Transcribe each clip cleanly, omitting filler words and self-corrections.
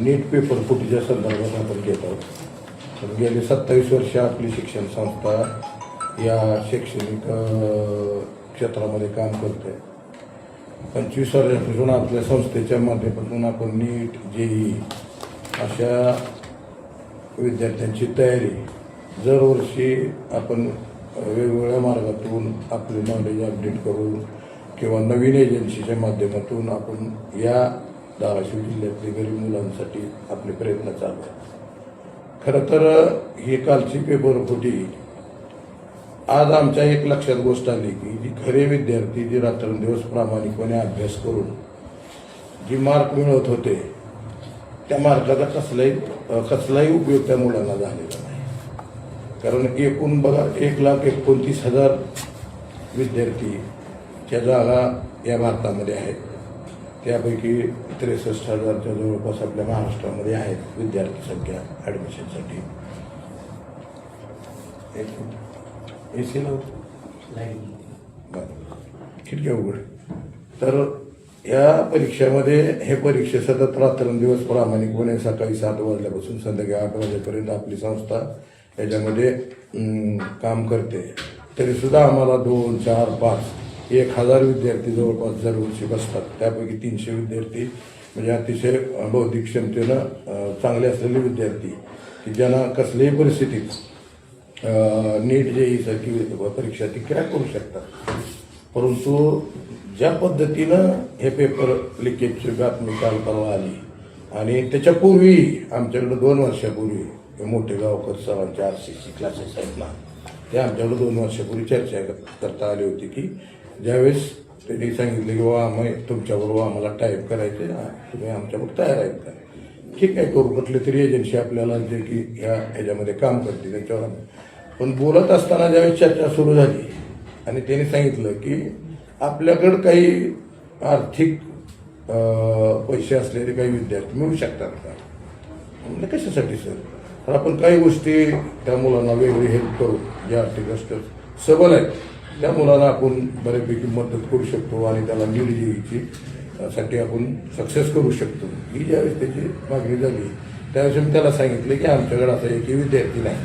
नीट paper फुटीच्या संदर्भात आपण घेत आहोत. तर गेली 27 वर्ष आपली शिक्षण संस्था या शैक्षणिक क्षेत्रामध्ये काम करते. 25 वर्षापासून आपल्या संस्थेच्या माध्यमातून आपण नीट जेई अशा विद्यार्थ्यांची तयारी दरवर्षी आपण वेगवेगळ्या मार्गातून आपले नॉलेज अपडेट करून किंवा नवीन एजन्सीच्या माध्यमातून आपण या धाराशिव जिल्ह्यातल्या गरीब मुलांसाठी आपले प्रयत्न चालू आहेत. खरं तर ही कालची पेपर फुटी आज आमच्या एक लक्षात गोष्ट आली की जी खरे विद्यार्थी जे रात्रंदिवस प्रामाणिकपणे अभ्यास करून जी मार्क मिळवत होते त्या मार्काचा कसलाही उपयोग त्या मुलांना झालेला नाही. कारण एकूण बघा 1,29,000 विद्यार्थीच्या जागा या भारतामध्ये आहेत. त्यापैकी 63,000च्या जवळपास आपल्या महाराष्ट्रामध्ये आहेत विद्यार्थी संख्या ॲडमिशनसाठी. एसी खिडक्या उघड. तर या परीक्षेमध्ये हे परीक्षे सतत रात्रंदिवस प्रामाणिकपणे सकाळी 7 वाजल्यापासून संध्याकाळी 8 वाजेपर्यंत आपली संस्था याच्यामध्ये काम करते. तरीसुद्धा आम्हाला 2, 4, 5, 1,000 विद्यार्थी जवळपास दरवर्षी बसतात. त्यापैकी 300 विद्यार्थी म्हणजे अतिशय बौद्धिक क्षमतेनं चांगले असलेले विद्यार्थी की ज्यांना कसल्याही परिस्थितीत नीट जेईसारखी परीक्षा ती क्रॅक करू शकतात. परंतु ज्या पद्धतीनं हे पेपर लिकेजची बातमी काल परवा आली आणि त्याच्यापूर्वी आमच्याकडे 2 वर्षापूर्वी मोठे गावकर सरांचे RCC क्लासेस आहेत ना, ते आमच्याकडे 2 वर्षापूर्वी चर्चा करता आली होती की ज्यावेळेस त्यांनी सांगितलं की बाबा आम्ही तुमच्याबरोबर आम्हाला टाईप करायचे, तुम्ही आमच्याबरोबर तयार आहेत का? ठीक आहे, करू. कुठली तरी एजन्सी आपल्याला जे की ह्याच्यामध्ये काम करते त्याच्यावर. पण बोलत असताना ज्यावेळेस चर्चा सुरू झाली आणि त्यांनी सांगितलं की आपल्याकडं काही आर्थिक पैसे असलेले काही विद्यार्थी मिळू शकतात का? म्हणजे कशासाठी सर? तर आपण काही गोष्टी त्या मुलांना वेगळी हेल्प करू, जे आर्थिक सबल आहेत त्या मुलांना आपण बऱ्यापैकी मदत करू शकतो आणि त्याला नीट जेईची साठी आपण सक्सेस करू शकतो. ही ज्यावेळेस त्याची मागणी झाली त्यावेळेस मी त्याला सांगितलं की आमच्याकडे असा एकही विद्यार्थी नाही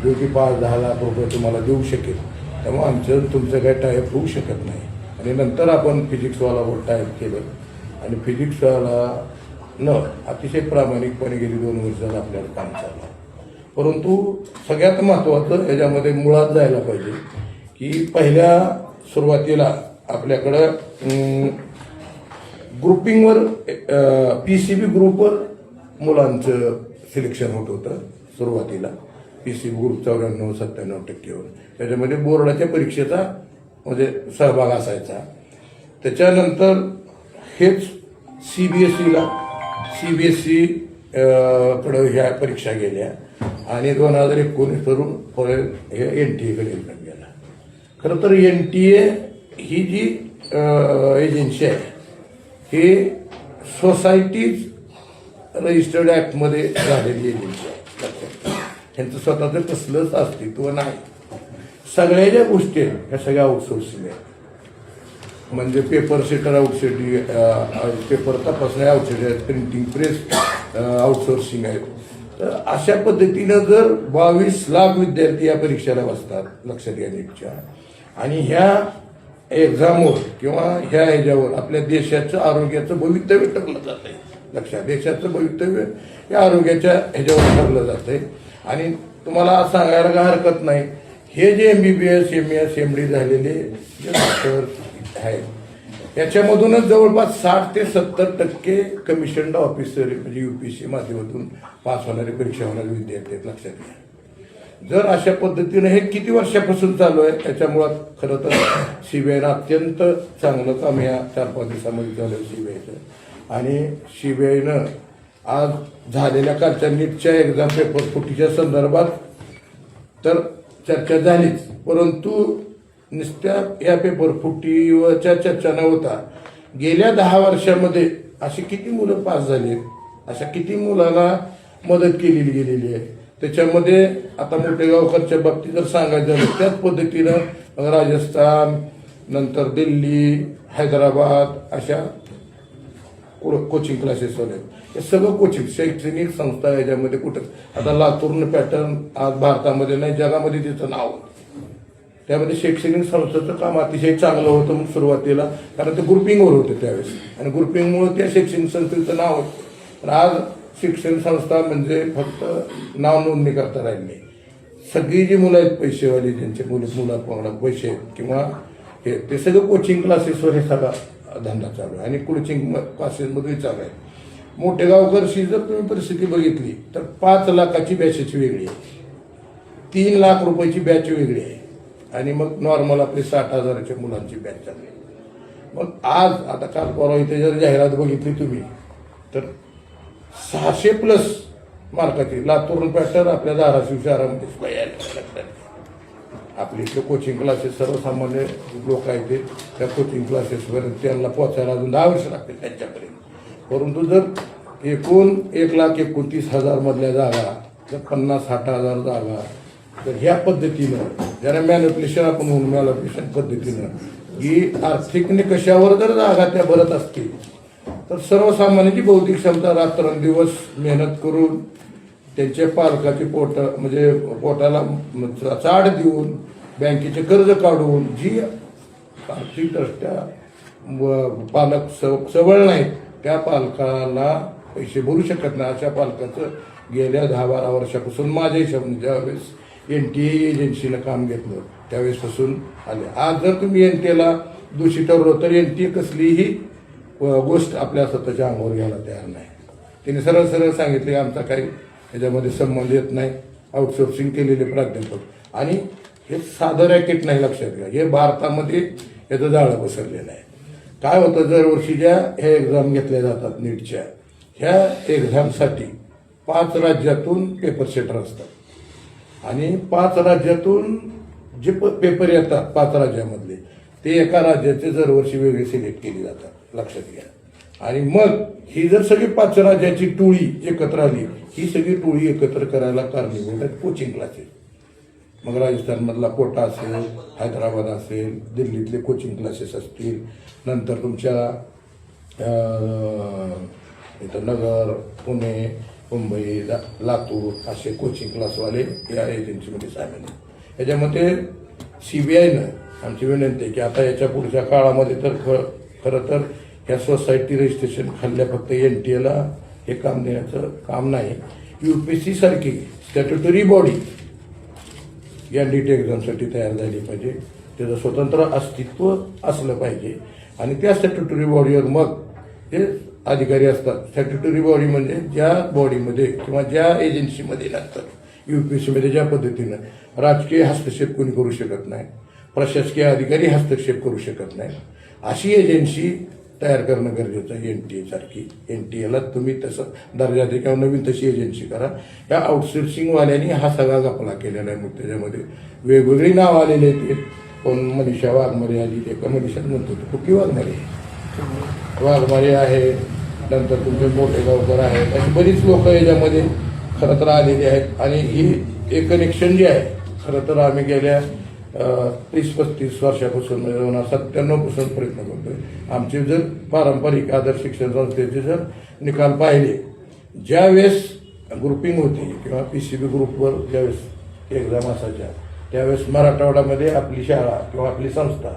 जो की 5-10 लाख रुपये तुम्हाला देऊ शकेल. त्यामुळे आमचं तुमचं काही टायप होऊ शकत नाही. आणि नंतर आपण फिजिक्सवाला टायप केलं आणि फिजिक्सवाला अतिशय प्रामाणिकपणे गेली 2 वर्षात आपल्याला काम चाललं. परंतु सगळ्यात महत्त्वाचं याच्यामध्ये मुळात जायला पाहिजे की पहिल्या सुरुवातीला आपल्याकडं ग्रुपिंगवर PCB ग्रुपवर मुलांचं सिलेक्शन होत होतं. सुरुवातीला PCB ग्रुप 94-97% त्याच्यामध्ये बोर्डाच्या परीक्षेचा म्हणजे सहभाग असायचा. त्याच्यानंतर हेच CBSE कडं ह्या परीक्षा गेल्या आणि 2019 वरून हे NTA कडे गेला. खरं तर NTA ही जी एजन्सी आहे ही सोसायटीज रजिस्टर्ड ॲक्टमध्ये झालेली एजन्सी आहे. ह्यांचं स्वतःचं कसलंच अस्तित्व नाही. सगळ्या ज्या गोष्टी आहेत ह्या सगळ्या आउटसोर्सिंग आहेत. म्हणजे पेपर सेटर आउटसोर्सिंग, पेपर तपासण्या आउटसोर्सिंग आहेत, प्रिंटिंग प्रेस आउटसोर्सिंग आहेत. तर अशा पद्धतीनं जर 22 लाख विद्यार्थी या परीक्षेला बसतात लक्षात घ्या नीटच्या, आणि ह्या एक्झामवर किंवा ह्या ह्याच्यावर आपल्या देशाचं आरोग्याचं भवितव्य ठरलं जात आहे. लक्षात, देशाचं भवितव्य या आरोग्याच्या ह्याच्यावर ठरलं जात आहे. आणि तुम्हाला सांगायला काय हरकत नाही, हे जे MBBS, MS, MD झालेले जे डॉक्टर आहेत याच्यामधूनच जवळपास 60 ते 70% कमिशन्ड ऑफिसर म्हणजे UPSC माध्यमातून पास होणारे परीक्षा होणारे विद्यार्थी आहेत. लक्षात घ्या. जर अशा पद्धतीने हे किती वर्षापासून चालू आहे त्याच्यामुळं खरं तर CBIनं अत्यंत चांगलं काम या 4-5 दिवसामध्ये झालं CBIचं. आणि CBIनं आज झालेल्या कालच्या नीटच्या एक्झाम पेपर फुटीच्या संदर्भात तर चर्चा झालीच, परंतु नुसत्या या पेपर फुटीवरच्या चर्चा न होता गेल्या 10 वर्षामध्ये अशी किती मुलं पास झाली, अशा किती मुलांना मदत केलेली गेलेली आहे. त्याच्यामध्ये आता मोठे गावकरच्या बाबतीत जर सांगायचं झालं त्याच पद्धतीनं राजस्थान, नंतर दिल्ली, हैदराबाद अशा कोचिंग क्लासेस वगैरे हे सगळं कोचिंग शैक्षणिक संस्था याच्यामध्ये कुठं आता लातूर पॅटर्न आज भारतामध्ये नाही जगामध्ये तिचं नाव होतं. त्यामध्ये शैक्षणिक संस्थेचं काम अतिशय चांगलं होतं मग सुरुवातीला कारण ते ग्रुपिंगवर होते त्यावेळेस आणि ग्रुपिंगमुळे त्या शैक्षणिक संस्थेचं नाव होतं. पण आज शिक्षण संस्था म्हणजे फक्त नाव नोंदणी करता राहिली. सगळी जी मुलं आहेत पैसेवाली ज्यांचे मुलांना पैसे आहेत किंवा हे ते सगळं कोचिंग क्लासेसवर हे सगळा धंदा चालू आहे आणि कोचिंग क्लासेसमध्ये चालू आहे. मोठेगावकरशी जर तुम्ही परिस्थिती बघितली तर 5 लाखाची बॅचेची वेगळी आहे, 3 लाख रुपयाची बॅच वेगळी आहे आणि मग नॉर्मल आपले 60,000च्या मुलांची बॅच चालली. मग आज आता काल परवा इथे जर जाहिरात बघितली तुम्ही तर 600+ मार्काची लातूर पॅटर्न आपल्या धाराशिव शहरामध्ये आपले इथले कोचिंग क्लासेस सर्वसामान्य लोक आहेत ते त्या कोचिंग क्लासेसपर्यंत त्यांना पोचायला अजून 10 वर्ष लागतील त्यांच्यापर्यंत. परंतु जर एकूण 1,29,000 मधल्या जागा जर 50-60,000 जागा तर ह्या पद्धतीनं ज्याला मॅनिप्युलेशन आपण म्हणून मॅनिप्युलेशन पद्धतीनं की आर्थिक निकषावर जर जागा त्या भरत असतील तर सर्वसामान्याची बौद्धिक क्षमता रात्रंदिवस मेहनत करून त्यांच्या पालकाची म्हणजे पोटाला चाड देऊन बँकेचे कर्ज काढून जी आर्थिकदृष्ट्या पालक सबळ नाहीत त्या पालकाला पैसे भरू शकत नाही अशा पालकाचं गेल्या 10-12 वर्षापासून माझ्या हिशोबाने ज्यावेळेस NTA एजन्सीनं काम घेतलं त्यावेळेसपासून आले. आज जर तुम्ही NTA दोषी ठरवलं तर NTA कसलीही गोष्ट आपल्या स्वतःच्या अंगावर घ्यायला तयार नाही. तिने सरळ सरळ सांगितले आमचा काही याच्यामध्ये संबंध येत नाही, आउटसोर्सिंग केलेले प्राध्यापक आणि हे साधं रॅकेट नाही लक्षात घ्या. हे भारतामध्ये याचं जाळं पसरलेलं आहे. काय होतं दरवर्षी ज्या ह्या एक्झाम घेतल्या जातात नीटच्या ह्या एक्झामसाठी 5 राज्यातून पेपर सेटर असतात आणि 5 राज्यातून जे पेपर येतात 5 राज्यामधले ते एका राज्याचे दरवर्षी वेगळे सिलेक्ट केले जातात लक्षात घ्या. आणि मग ही जर सगळी 5 राज्याची टोळी एकत्र आली ही सगळी टोळी एकत्र करायला कारणीभूत आहेत कोचिंग क्लासेस. मग राजस्थानमधला कोटा असेल, हैदराबाद असेल, दिल्लीतले कोचिंग क्लासेस असतील, नंतर तुमच्या इथं नगर, पुणे, मुंबई, लातूर असे कोचिंग क्लासवाले या एजन्सीमध्ये सामील आहेत. याच्यामध्ये CBIनं आमची विनंती आहे की आता याच्या पुढच्या काळामध्ये तर खरं तर ह्या सोसायटी रजिस्ट्रेशन खाल्ल्या फक्त NTA हे काम देण्याचं काम नाही. UPSC सारखी स्टॅट्युटरी बॉडी या नीट एक्झामसाठी तयार झाली पाहिजे. त्याचं स्वतंत्र अस्तित्व असलं पाहिजे आणि त्या स्टॅट्युटरी बॉडीवर मग ते अधिकारी असतात. स्टॅट्युटरी बॉडी म्हणजे ज्या बॉडीमध्ये किंवा ज्या एजन्सीमध्ये नंतर UPSCमध्ये ज्या पद्धतीनं राजकीय हस्तक्षेप कोणी करू शकत नाही, प्रशासकीय अधिकारी हस्तक्षेप करू शकत नाही अशी एजन्सी तयार करणं गरजेचं आहे. NTA सारखी NTA तुम्ही तसं दर्जा दे किंवा नवीन तशी एजन्सी करा. या आउटसोर्सिंगवाल्यांनी हा सगळा गपला केलेला आहे. मग त्याच्यामध्ये वेगवेगळी नाव आलेली आहेत. कोण मनीषा वाघमारे आली ते एका मनीषा म्हणतो कुकी वाघमारे आहे, नंतर तुमचे मोठेगावकर आहेत, अशी बरीच लोक याच्यामध्ये खरं तर आलेली आहेत. आणि ही एक कनेक्शन जे आहे खरं तर आम्ही गेल्या 30-35 वर्षापासून 1997 पासून प्रयत्न करतोय. आमचे जर पारंपरिक आदर्श शिक्षण संस्थेचे जर निकाल पाहिले ज्यावेळेस ग्रुपिंग होती किंवा PCB ग्रुपवर ज्यावेळेस एक्झाम असायच्या त्यावेळेस मराठवाड्यामध्ये आपली शाळा किंवा आपली संस्था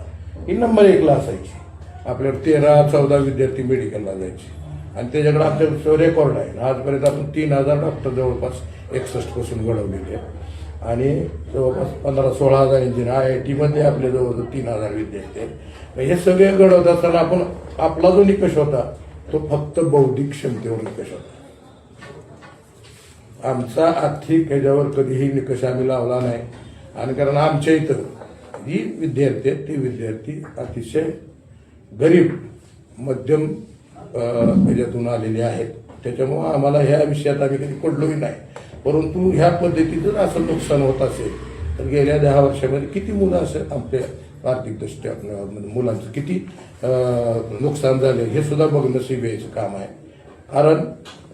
ही नंबर 1ला असायची. आपल्यावर 13-14 विद्यार्थी मेडिकलला जायचे आणि त्याच्याकडे आमच्या रेकॉर्ड आहे. आजपर्यंत आपण 3,000 डॉक्टर जवळपास 61 पासून घडवलेले आहेत आणि जवळपास 15-16,000 इंजिनियर IIT आपले जवळजवळ 3,000 विद्यार्थी आहेत. हे सगळे घडवत असताना आपण आपला जो निकष होता तो फक्त बौद्धिक क्षमतेवर निकष होता. आमचा आर्थिक ह्याच्यावर कधीही निकष आम्ही लावला नाही. आणि कारण आमच्या इथं जी विद्यार्थी आहेत ते विद्यार्थी अतिशय गरीब मध्यम ह्याच्यातून आलेले आहेत. त्याच्यामुळं आम्हाला ह्या विषयात आम्ही कधी पडलोही नाही. परंतु ह्या पद्धतीचं असं नुकसान होत असेल तर गेल्या 10 वर्षामध्ये किती मुलं असेल आपल्या आर्थिकदृष्ट्या मुलांचं किती नुकसान झाले हे सुद्धा बघणं CBIचं काम आहे. कारण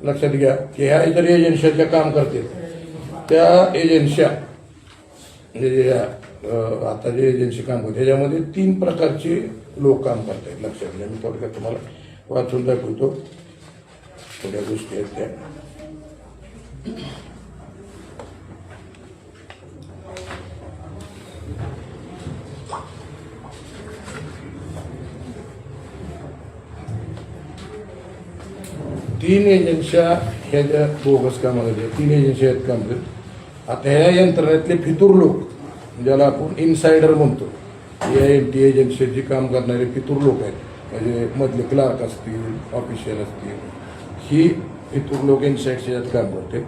लक्षात घ्या की ह्या इतर एजन्स्या ज्या काम करतील त्या एजन्स्या म्हणजे आता जे एजन्सी काम करते त्याच्यामध्ये 3 प्रकारचे लोक काम करतात. लक्षात घ्या, मी थोडक्यात तुम्हाला वाचून दाखवतो. थोड्या गोष्टी आहेत त्या. तीन एजन्स्या ह्या ज्या बोगस कामाला ज्या 3 एजन्सी आहेत काम करत. आता ह्या यंत्रणेतले फितूर लोक ज्याला आपण इनसायडर म्हणतो, या NT एजन्सीची काम करणारे फितूर लोक आहेत, म्हणजे मधले क्लार्क असतील, ऑफिशियल असतील, ही फितूर लोक इनसाईडच्या यात काम करते.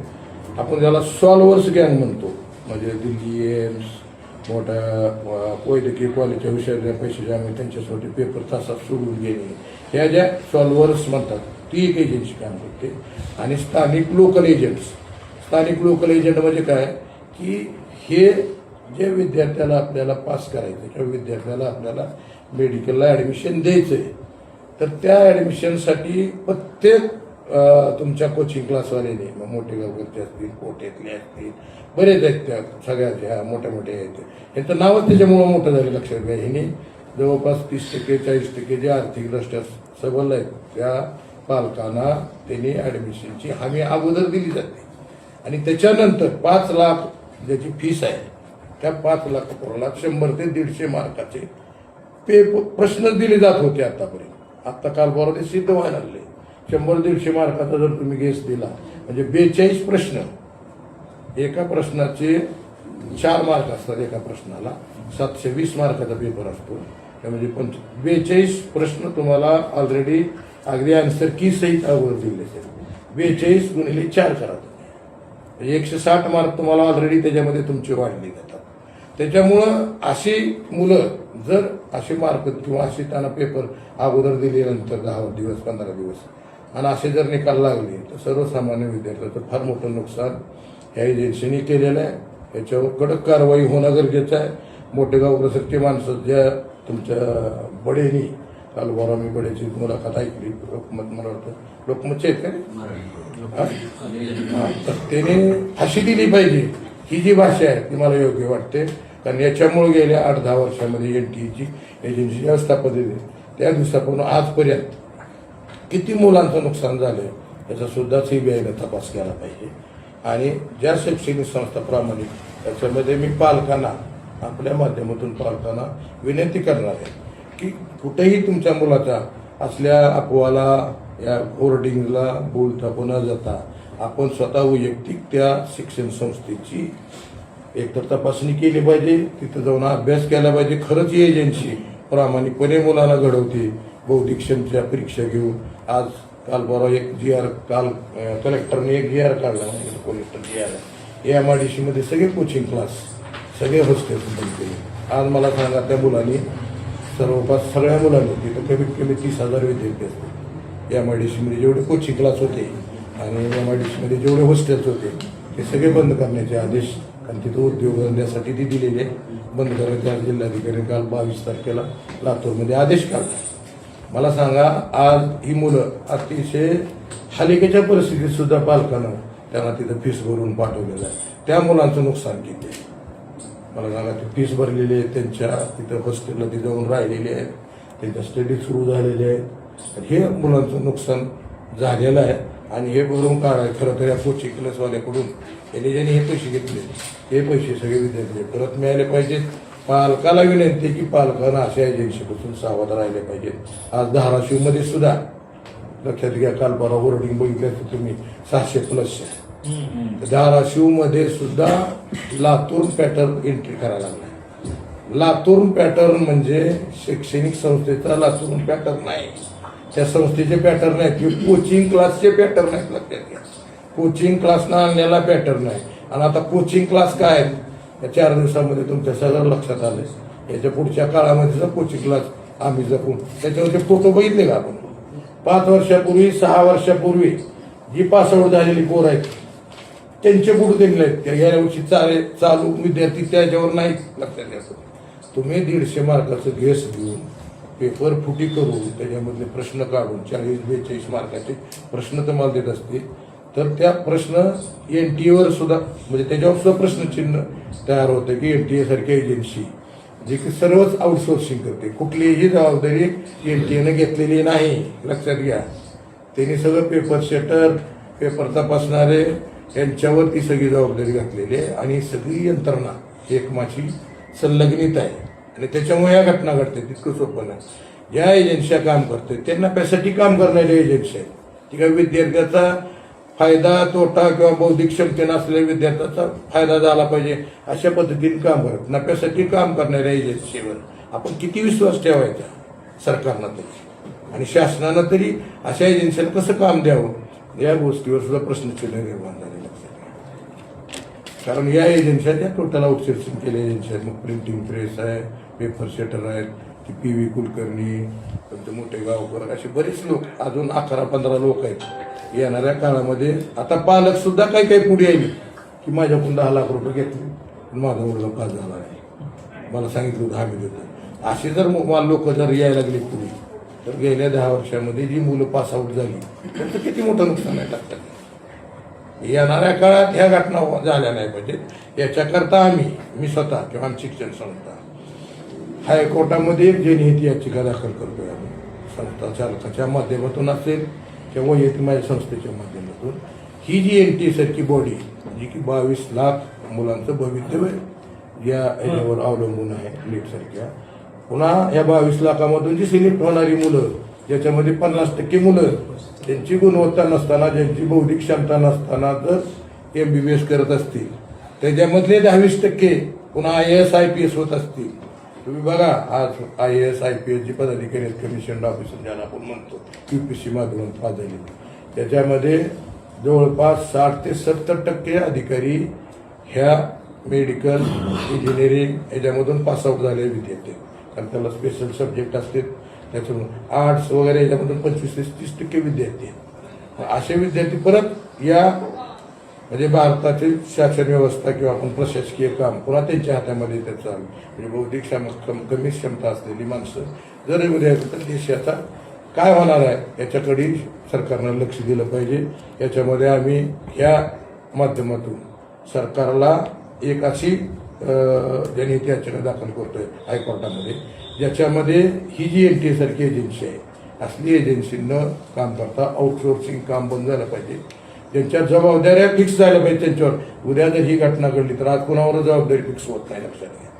आपण ज्याला सॉल्वर्स गँग म्हणतो, म्हणजे दिल्ली एम्स मोठ्या वैद्यकीय कॉलेजच्या हुशारीच्या पैशाच्या आम्ही त्यांच्यासाठी पेपर तासात सोडून घेणे, ह्या ज्या सॉल्वर्स म्हणतात ती एक एजन्सी काम करते. आणि स्थानिक लोकल एजंट्स, स्थानिक लोकल एजंट म्हणजे काय की हे जे विद्यार्थ्याला आपल्याला पास करायचं किंवा विद्यार्थ्याला आपल्याला मेडिकलला ॲडमिशन द्यायचं आहे, तर त्या ॲडमिशनसाठी प्रत्येक तुमच्या कोचिंग क्लासवाल्याने, मग मोठे गावकरचे असतील, कोट्यातले असतील, बरेच आहेत त्या सगळ्याच्या मोठ्या मोठ्या आहेत, यांचं नावच त्याच्यामुळं मोठं झालं. लक्षात घ्या, ह्याने जवळपास 30% 40% जे आर्थिकदृष्ट्या सबल आहेत त्या पालकांना त्यांनी ॲडमिशनची हमी अगोदर दिली जाते. आणि त्याच्यानंतर 5 लाख ज्याची फीस आहे, त्या 5 लाखाला 100 ते 150 मार्काचे प्रश्न दिले जात होते आतापर्यंत. आत्ता काल परवा ते सिद्ध व्हायला लागले. 100-150 मार्काचा जर तुम्ही गेस दिला म्हणजे 42 प्रश्न, एका प्रश्नाचे 4 मार्क असतात, एका प्रश्नाला 720 मार्काचा पेपर असतो. म्हणजे 42 प्रश्न तुम्हाला ऑलरेडी अगदी आन्सर की सहित अगोदर दिले असेल. 42 गुणिले 4 करा तुम्ही, 160 मार्क तुम्हाला ऑलरेडी त्याच्यामध्ये तुमचे वाढले जातात. त्याच्यामुळं अशी मुलं जर असे मार्क किंवा असे त्यांना पेपर अगोदर दिल्यानंतर 10 दिवस 15 दिवस आणि असे जर निकाल लागले तर सर्वसामान्य विद्यार्थ्याचं फार मोठं नुकसान ह्या एजन्सीने केलेलं आहे. याच्यावर कडक कारवाई होणं गरजेचं आहे. मोठे गावकरसारखे माणसं ज्या तुमच्या बडेनी, काल बरा मी बडेची मुलाखत ऐकली, लोकमत मला वाटतं लोकमतचे आहेत का, तर त्याने फाशी दिली पाहिजे. ही जी भाषा आहे ती मला योग्य वाटते, कारण याच्यामुळे गेल्या 8-10 वर्षामध्ये NTची एजन्सी व्यवस्थापन दिली, त्या दिवसापासून आजपर्यंत किती मुलांचं नुकसान झालं याचा सुद्धा CBIने तपास केला पाहिजे. आणि ज्या शैक्षणिक संस्था प्रामाणिक, त्याच्यामध्ये मी पालकांना, आपल्या माध्यमातून पालकांना विनंती करणार आहे की कुठेही तुमच्या मुलाच्या असल्या अफवाला या होर्डिंगला बोलता न जाता आपण स्वतः वैयक्तिक त्या शिक्षण संस्थेची एकतर तपासणी केली पाहिजे, तिथं जाऊन अभ्यास केला पाहिजे. खरंच ही एजन्सी प्रामाणिकपणे मुलांना घडवते. बौद्धिक क्षमतेच्या परीक्षा घेऊन आज काल परवा एक GR, काल कलेक्टरने एक GR काढला, कलेक्टर GR, MIDC मध्ये सगळे कोचिंग क्लास, सगळे हॉस्टेल बंद केले. आज मला सांगा त्या मुलांनी, जवळपास सगळ्या मुलांनी, तिथं कमीत कमी 30,000 विद्यार्थी असते. MIDC मध्ये जेवढे कोचिंग क्लास होते आणि MIDC मध्ये जेवढे हॉस्टेल्स होते ते सगळे बंद करण्याचे आदेश आणि तिथं उद्योगधंद्यासाठी ती दिलेले बंद करायचे जिल्हाधिकारी काल 22 तारखेला लातूरमध्ये आदेश काढला. मला सांगा, आज ही मुलं अतिशय हालिकेच्या परिस्थितीत सुद्धा पालकांना त्यांना तिथं फीस भरून पाठवलेलं आहे. त्या मुलांचं नुकसान किती आहे मला सांगा. ते फीस भरलेली आहे, त्यांच्या तिथं हॉस्टेलला ती जाऊन राहिलेली आहेत, त्यांच्या स्टडी सुरू झालेले आहेत. हे मुलांचं नुकसान झालेलं आहे आणि हे भरून काढायचं. खरं तर या कोचिंग क्लासवाल्याकडून यांनी ज्यांनी हे पैसे घेतले ते पैसे सगळे विद्यार्थी परत मिळाले पाहिजेत. पालकाला विनंती की पालकांना अशा एजन्सीपासून सावध राहिले पाहिजेत. आज धाराशिवमध्ये सुद्धा लक्षात घ्या, काल परवा होर्डिंग बघितलं तर तुम्ही 700+ धाराशिवमध्ये सुद्धा लातूर पॅटर्न एंट्री करायला लागला. लातूर पॅटर्न म्हणजे शैक्षणिक संस्थेचा लातूर पॅटर्न नाही, त्या संस्थेचे पॅटर्न आहेत किंवा कोचिंग क्लासचे पॅटर्न आहेत. लक्षात घ्या, कोचिंग क्लासनं आणलेला पॅटर्न आहे. आणि आता कोचिंग क्लास काय आहेत या 4 दिवसामध्ये तुमच्या सगळं लक्षात आलं. याच्या पुढच्या काळामध्ये जर कोचिंग क्लास आम्ही जपून त्याच्यावरचे फोटो बघितले का आपण, 5 वर्षापूर्वी 6 वर्षापूर्वी जी पासआउट झालेली पोर आहेत त्यांचे फोटो दिलेले आहेत. त्या गेल्या वर्षी चालू विद्यार्थी त्याच्यावर नाही. लक्षात घ्यायचं, तुम्ही 150 मार्काचं गेस घेऊन पेपर फुटी करून त्याच्यामधले प्रश्न काढून 40-42 मार्काचे प्रश्न तुम्हाला देत असतील तर त्या प्रश्न NTA सुद्धा, म्हणजे त्याच्यावर सुद्धा प्रश्नचिन्ह तयार होतं की NTA सारखी एजन्सी जी की सर्वच आउटसोर्सिंग करते, कुठलीही जबाबदारी NTA घेतलेली नाही. लक्षात घ्या, त्यांनी सगळं पेपर सेटर, पेपर तपासणारे यांच्यावर ती सगळी जबाबदारी घातलेली आहे आणि सगळी यंत्रणा एकमेकांशी संलग्नित आहे आणि त्याच्यामुळे या घटना घडते. तितकं सोपं नाही. ज्या एजन्स्या काम करते त्यांना पैशासाठी काम करणाऱ्या एजन्सी आहेत. ती काही विद्यार्थ्याचा फायदा तोटा किंवा बौद्धिक क्षमते नसलेल्या विद्यार्थ्याचा फायदा झाला पाहिजे अशा पद्धतीने काम करत नफ्यासाठी काम करणाऱ्या एजन्सीवर आपण किती विश्वास ठेवायचा सरकारनं तरी आणि शासनानं तरी अशा एजन्सीला कसं काम द्यावं या गोष्टीवर सुद्धा प्रश्नचिन्ह निर्माण झाले लक्षात घ्या. कारण या एजन्स्या त्या टोटल आउटसोर्सिंग केल्या एजन्सी आहेत. मग प्रिंटिंग प्रेस आहे, पेपर सेटर आहेत, की PV कुलकर्णी, मोठे गावकर असे बरेच लोक अजून 11-15 लोक आहेत. येणाऱ्या काळामध्ये आता पालक सुद्धा काही काही पुढे येईल की माझ्याकडून 10 लाख रुपये घेतले पण माझा मुलगा पास झाला नाही, मला सांगितलं होतं आम्ही देतो. असे जर लोक जर यायला लागले पुढे तर गेल्या 10 वर्षामध्ये जी मुलं पास आऊट झाली त्यांचं किती मोठं नुकसान आहे लागतं. येणाऱ्या काळात ह्या घटना झाल्या नाही पाहिजेत याच्याकरता मी स्वतः किंवा आमची शिक्षण संस्था हायकोर्टामध्ये एक जनहित याचिका दाखल करतोय. आम्ही संस्था चालकाच्या माध्यमातून असेल किंवा येथे माझ्या संस्थेच्या माध्यमातून ही जी NTA सारखी बॉडी जी की 22 लाख मुलांचं भवितव्य या ह्याच्यावर अवलंबून आहे नीट सारख्या. पुन्हा या 22 लाखामधून जी सिलेक्ट होणारी मुलं ज्याच्यामध्ये 50% मुलं त्यांची गुणवत्ता नसताना ज्यांची बौद्धिक क्षमता नसताना जर MBBS करत असतील त्याच्यामधले 22% पुन्हा IAS IPS होत असतील. तुम्ही बघा आज IAS IPS जी पदाधिकारी आहेत कमिशन्ड ऑफिसर ज्याला आपण म्हणतो UPSC माध्यमातून पास झाले त्याच्यामध्ये जवळपास 60 ते 70% अधिकारी ह्या मेडिकल इंजिनिअरिंग याच्यामधून पासआउट झालेले विद्यार्थी कारण त्याला स्पेशल सब्जेक्ट असतील त्याच्यामुळे आर्ट्स वगैरे याच्यामधून 25 ते 30% विद्यार्थी आहेत. असे विद्यार्थी परत या म्हणजे भारताची शासन व्यवस्था किंवा आपण प्रशासकीय काम पुन्हा त्यांच्या हातामध्ये त्याचं म्हणजे बौद्धिक कमी क्षमता असलेली माणसं जर उद्या तर देशाचा काय होणार आहे याच्याकडे सरकारनं लक्ष दिलं पाहिजे. याच्यामध्ये आम्ही ह्या माध्यमातून सरकारला एक अशी जनहित याचिका दाखल करतोय हायकोर्टामध्ये ज्याच्यामध्ये ही जी NTA सारखी एजन्सी आहे असली एजन्सीनं काम करता आउटसोर्सिंग काम बंद झालं पाहिजे. त्यांच्या जबाबदाऱ्या फिक्स झाल्या पाहिजे त्यांच्यावर. उद्या जर ही घटना घडली तर आज कुणावर जबाबदारी फिक्स होत नाही लक्षात घ्या.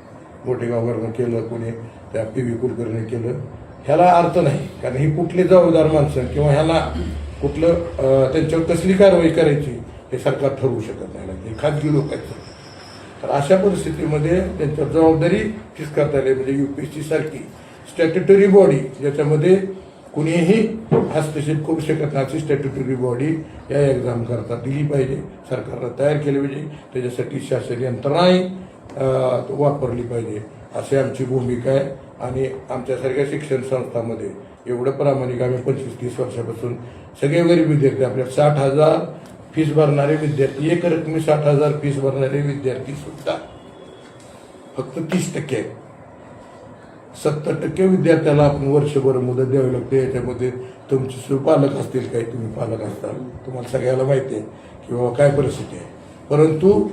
मोठेगावकरनं केलं कोणी त्या PV कुलकर्णी केलं ह्याला अर्थ नाही कारण ही कुठली जबाबदार माणसं किंवा ह्याला कुठलं त्यांच्यावर कसली कारवाई करायची हे सरकार ठरवू शकत नाही. हे खाजगी लोक आहेत. तर अशा परिस्थितीमध्ये त्यांच्यावर जबाबदारी फिक्स करता येईल म्हणजे UPSC सारखी स्टॅट्युटरी बॉडी ज्याच्यामध्ये कुणीही हस्तक्षेप करू शकत नाही अशी स्टॅट्युटरी बॉडी या एक्झाम करता दिली पाहिजे. सरकारनं तयार केली पाहिजे. त्याच्यासाठी शासन यंत्रणाही वापरली पाहिजे अशी आमची भूमिका आहे. आणि आमच्यासारख्या शिक्षण संस्थांमध्ये एवढं प्रामाणिक आम्ही 25-30 वर्षापासून सगळे गरीब विद्यार्थी आपल्या 60,000 फीस भरणारे विद्यार्थी एक रकमी 60,000 फीस भरणारे विद्यार्थी सुद्धा फक्त 30% आहेत. 70% विद्यार्थ्याला आपण वर्षभर मुदत द्यावी लागते. याच्यामध्ये तुमचे पालक असतील काही तुम्ही पालक असताल तुम्हाला सगळ्याला माहिती आहे किंवा काय परिस्थिती आहे. परंतु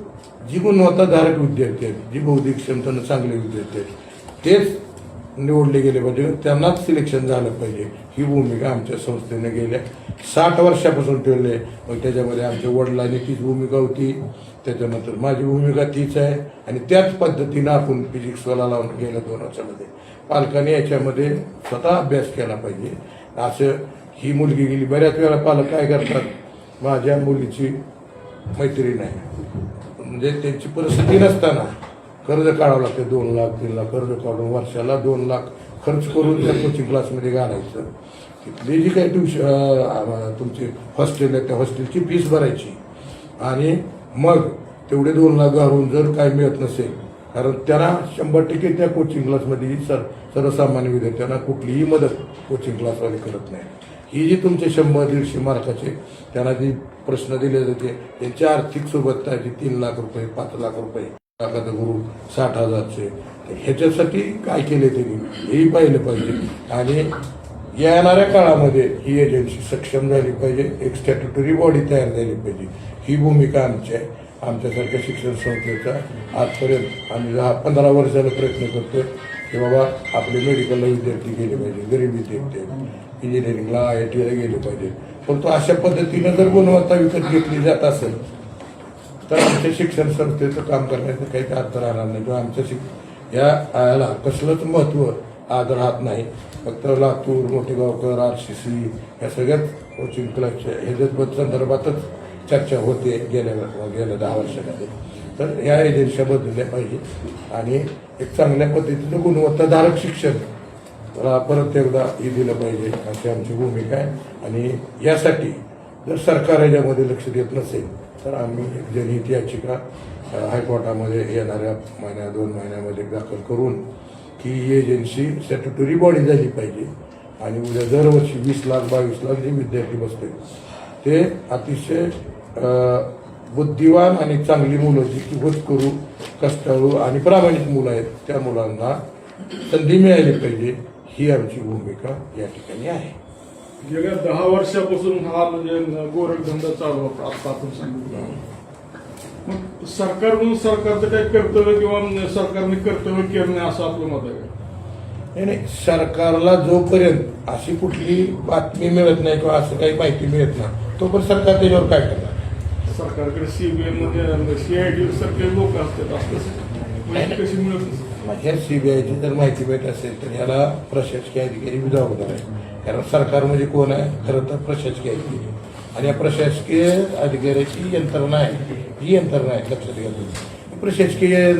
जी गुणवत्ताधारक विद्यार्थी आहेत जी बौद्धिक क्षमतेनं चांगले विद्यार्थी आहेत तेच निवडले गेले पाहिजे त्यांनाच सिलेक्शन झालं पाहिजे. ही भूमिका आमच्या संस्थेने गेल्या 60 वर्षापासून ठेवली आहे. मग त्याच्यामध्ये आमच्या वडिलांनी तीच भूमिका होती त्याच्यानंतर माझी भूमिका तीच आहे आणि त्याच पद्धतीनं आपण फिजिक्सवाला लावून गेल्या 2 वर्षामध्ये पालकांनी याच्यामध्ये स्वतः अभ्यास केला पाहिजे. असं ही मुलगी गेली बऱ्याच वेळा पालक काय करतात माझ्या मुलीची मैत्रीण आहे म्हणजे त्यांची परिस्थिती नसताना कर्ज काढावं लागतं 2 लाख 3 लाख कर्ज काढून वर्षाला 2 लाख खर्च करून त्या कोचिंग क्लासमध्ये घालायचं. तिथली जी काही तुमची हॉस्टेल आहे त्या हॉस्टेलची फीस भरायची आणि मग तेवढे 2 लाख घालून जर काय मिळत नसेल कारण त्यांना 100% त्या कोचिंग क्लासमध्ये सर्वसामान्य विद्यार्थ्यांना कुठलीही मदत कोचिंग क्लासवाले करत नाही. ही जी तुमचे 100-150 मार्काचे त्यांना जी प्रश्न दिले जाते त्यांची आर्थिक सोबतता जी 3 लाख रुपये 5 लाख रुपये लाखाचा गुरु 60,000चे ह्याच्यासाठी काय केले त्यांनी हेही पाहिलं पाहिजे. आणि येणाऱ्या काळामध्ये ही एजन्सी सक्षम झाली पाहिजे. एक स्टॅट्युटरी बॉडी तयार झाली पाहिजे. ही भूमिका आमची आहे. आमच्यासारख्या शिक्षण संस्थेचा आजपर्यंत आम्ही 10-15 वर्षाला प्रयत्न करतोय की बाबा आपले मेडिकलला विद्यार्थी गेले पाहिजे गरीब विद्यार्थी इंजिनिअरिंगला IITला गेले पाहिजे परंतु अशा पद्धतीनं जर गुणवत्ता विकत घेतली जात असेल तर आमच्या शिक्षण संस्थेचं काम करण्याचं काही अर्थ राहणार नाही किंवा आमच्या याला कसलंच महत्त्व आज राहत नाही. फक्त लातूर, मोठेगावकर, RCC या सगळ्याच कोचिंग क्लासच्या ह्याच्या संदर्भातच चर्चा होते गेल्या 10 वर्षामध्ये. तर ह्या एजन्स्या बदलल्या पाहिजे आणि एक चांगल्या पद्धतीनं गुणवत्ताधारक शिक्षण परत एकदा हे दिलं पाहिजे अशी आमची भूमिका आहे. आणि यासाठी जर सरकार याच्यामध्ये लक्ष देत नसेल तर आम्ही एक जनहित याचिका हायकोर्टामध्ये येणाऱ्या 2 महिन्यामध्ये दाखल करून की ही एजन्सी स्टॅट्युटरी बॉडी झाली पाहिजे आणि उद्या दरवर्षी 20 लाख 22 लाख जे विद्यार्थी बसतील ते अतिशय बुद्धिवान आणि चांगली मुलं जी की होतकरू, कष्टाळू आणि प्रामाणिक मुलं आहेत त्या मुलांना संधी मिळाली पाहिजे ही आमची भूमिका या ठिकाणी आहे. गेल्या 10 वर्षापासून हा म्हणजे गोरखधंदा चालू होता आता आपण सांगितलं. मग सरकारचं काही कर्तव्य किंवा सरकारने कर्तव्य केलं नाही असं आपलं मत आहे? नाही, सरकारला जोपर्यंत अशी कुठली बातमी मिळत नाही किंवा असं काही माहिती मिळत नाही तोपर्यंत सरकार त्याच्यावर काय करणार? सरकारकडे CBI मध्ये CID सारखे लोक असतात असं माहिती कशी मिळत नाही? माझ्या CBIची जर माहिती मिळत असेल तर याला प्रशासकीय अधिकारी जबाबदार आहे. कारण सरकार म्हणजे कोण आहे? खरं तर प्रशासकीय अधिकारी आणि या प्रशासकीय अधिकाऱ्याची यंत्रणा आहे ही यंत्रणा आहे लक्षात घ्या. प्रशासकीय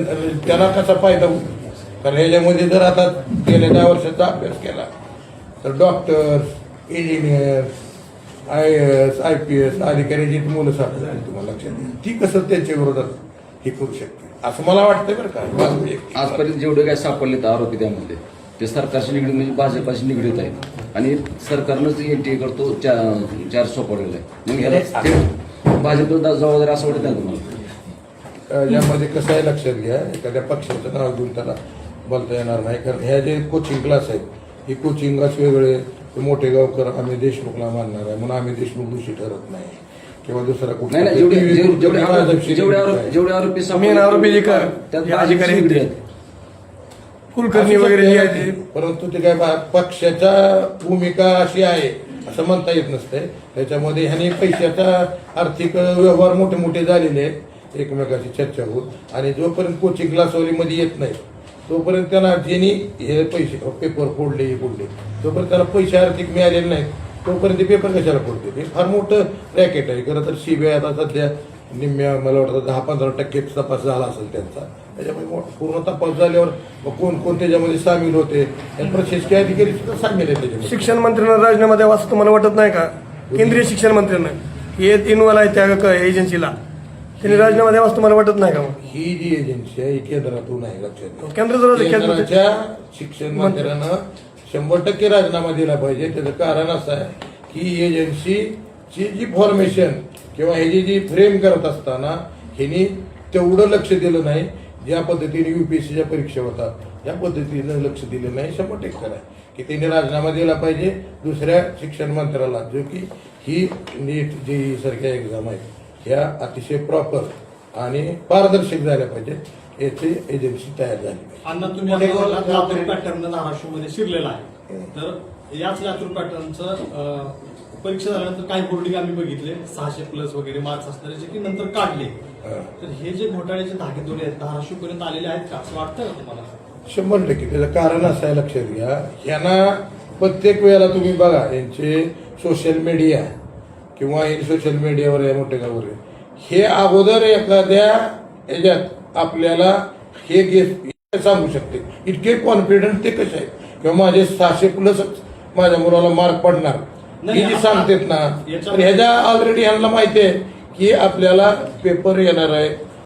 त्याला कसा फायदा होईल? कारण ह्याच्यामध्ये जर आता गेल्या 10 वर्षाचा अभ्यास केला तर डॉक्टर्स, इंजिनियर, IAS, IPS अधिकाऱ्याची मुलं सापडली झाली तुम्हाला लक्षात घ्या. ती कसं त्यांच्या विरोधात हे करू शकते असं मला वाटतं बरं का. आजपर्यंत जेवढे काय सापडले आरोपी त्यामध्ये ते सरकारशी निगडीत म्हणजे भाजपाशी निगडीत आहेत आणि सरकारनंच NTA करतो चार सोपवलेला आहे. मग ह्याला भाजपला जबाबदार असं वाटत नाही तुम्हाला? यामध्ये कसं आहे लक्षात घ्या, एखाद्या पक्षाचं नाव घेऊन त्याला बोलता येणार नाही. कारण ह्या जे कोचिंग क्लास आहेत ही कोचिंग क्लास वेगळे मोठे गावकर आम्ही देशमुखला मानणार आहे म्हणून आम्ही देशमुख दोषी ठरत नाही किंवा दुसरा कुठला जेवढे आरोपी अधिकारी कुलकर्णी वगैरे जे आहे परंतु ते काय पक्षाच्या भूमिका अशी आहे असं म्हणता येत नसते. त्याच्यामध्ये ह्याने पैशाचा आर्थिक व्यवहार मोठे मोठे झालेले आहेत एकमेकाची चर्चा होत आणि जोपर्यंत कोचिंग क्लासवालीमध्ये येत नाही तोपर्यंत त्याला ज्यांनी हे पैसे पेपर फोडले तोपर्यंत त्याला पैसे आर्थिक मिळालेले नाहीत तोपर्यंत पेपर कशाला फोडते? ते फार मोठं रॅकेट आहे. खरं तर CBI आता सध्या निम्म्या मला वाटतं 10-15% तपास झाला असेल त्यांचा. त्याच्यामुळे पूर्ण तपास झाल्यावर कोण त्याच्यामध्ये सामील होते प्रशासकीय अधिकारी सुद्धा सामील आहे त्याच्यामध्ये. शिक्षण मंत्र्यांना राजीनामा द्यावा असं तुम्हाला वाटत नाही का? केंद्रीय शिक्षण मंत्र्यांना हे इन्व्हॉल्व आहे त्या एजन्सीला त्यांनी राजीनामा द्यावा असं तुम्हाला वाटत नाही का? ही जी एजन्सी आहे ही केंद्रातून आहे लक्षात. केंद्राच्या शिक्षण मंत्र्यांना 100% राजीनामा दिला पाहिजे. त्याचं कारण असं आहे की एजन्सीची जी फॉर्मेशन किंवा ह्याची जी फ्रेम करत असताना ह्यांनी तेवढं लक्ष दिलं नाही ज्या पद्धतीने UPSCच्या परीक्षा होतात या पद्धतीनं लक्ष दिलं नाही. 100% आहे की त्यांनी राजीनामा दिला पाहिजे दुसऱ्या शिक्षण मंत्र्याला जो की ही नीट JEE सारख्या एक्झाम आहेत ह्या अतिशय प्रॉपर आणि पारदर्शक झाल्या पाहिजेत याची एजन्सी तयार झाली पाहिजे. अण्णा तुम्ही लातूर पॅटर्न धाराशिवमध्ये शिरलेला आहे तर याच लातूर पॅटर्नचं परीक्षा झाल्यानंतर काही बोर्डिंग आम्ही बघितले 600+ वगैरे मार्क्स असणारे जे की नंतर काढले. तर हे जे घोटाळ्याचे धागेदोरे आहेत धाराशिवपर्यंत आलेले आहेत का असं वाटतं का तुम्हाला? 100% त्याचं कारण असं आहे लक्षात घ्या. यांना प्रत्येक वेळेला तुम्ही बघा यांचे सोशल मीडिया किंवा सोशल मीडियावर आहे मोठे गावावर हे अगोदर एखाद्या याच्यात आपल्याला हे सांगू शकते इतके कॉन्फिडंट ते कसे आहेत किंवा माझे 600+ माझ्या मुलाला मार्क पडणार हे जे सांगतात ना तर ह्याच्या ऑलरेडी ह्यांना माहिती आहे की आपल्याला पेपर येणार आहे